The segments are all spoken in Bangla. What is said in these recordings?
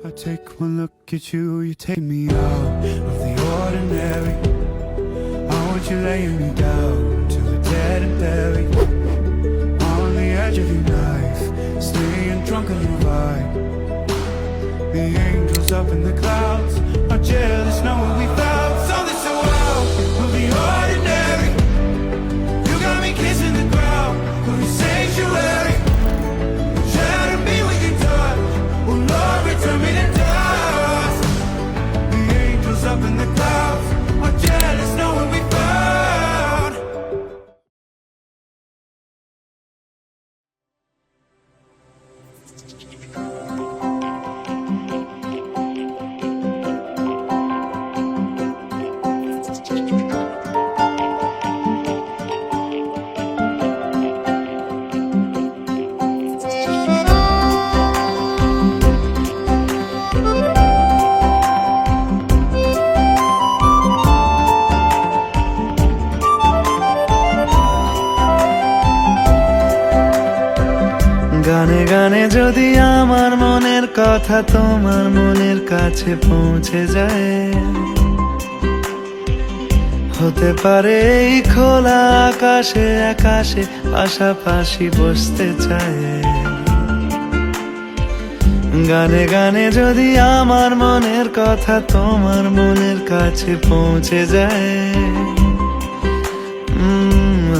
I take one look at you, you take me out of the ordinary. How would you lay me down to the dead and buried? On the edge of your knife, staying drunk on your vibe. The angels up in the clouds are jealous knowing we found something so out of the ordinary. You got me kissing the ground of your sanctuary. Shatter me with your touch, oh Lord, return me to dust. The angels up in the clouds are jealous knowing we found. গানে গানে যদি আমার মনের কথা তোমার মনের কাছে পৌঁছে যায়, হতে পারে এই খোলা আকাশে আকাশে পাশাপাশি বসতে চায়। গানে গানে যদি আমার মনের কথা তোমার মনের কাছে পৌঁছে যায়,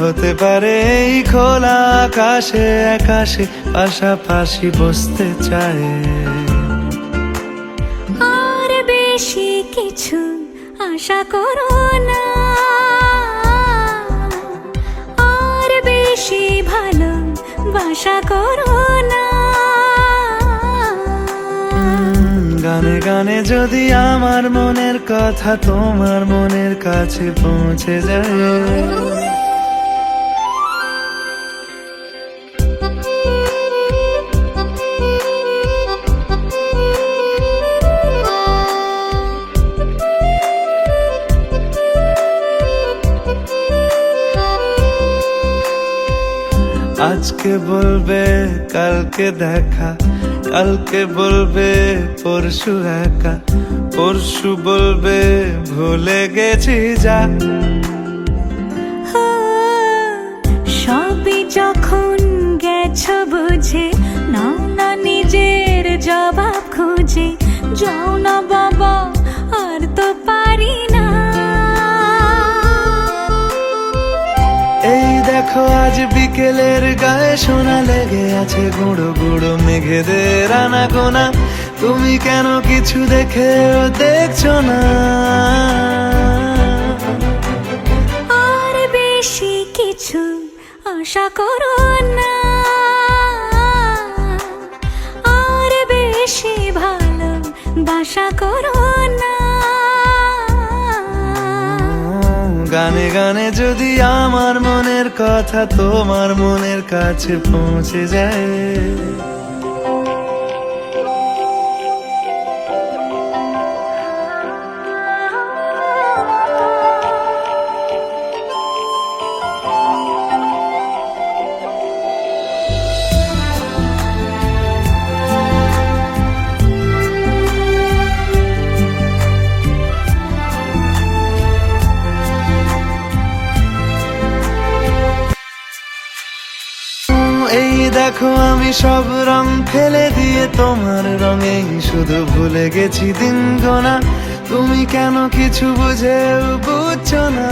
হতে পারে এই খোলা আকাশে আকাশে পাশাপাশি বসতে চায়। আর বেশি কিছু আশা করো না, আর বেশি ভালোবাসা করো না। গানে গানে যদি আমার মনের কথা তোমার মনের কাছে পৌঁছে যায়। আজকে বলবে কালকে দেখা, কালকে বলবে পরশু একা, পরশু বলবে ভুলে গেছি যা। সবই যখন গেছো বুঝে, নাও না নিজের জবাব খুঁজে। যাও না বাবা, আর তো পারি না। এই দেখো আজ বিকেলের গায়ে সোনা লেগে আছে গুঁড়ো গুঁড়ো মেঘেদের আনাগোনা। তুমি কেন কিছু দেখেও দেখছো না? আর বেশি কিছু আশা করো না, আর বেশি ভালোবাসা করো না। গানে গানে যদি আমার মনের কথা তোমার মনের কাছে পৌঁছে যায়। এই দেখো আমি সব রং ফেলে দিয়ে তোমার রঙেই শুধু ভুলে গেছি দিন গোনা। তুমি কেন কিছু বুঝেও বুঝছো না?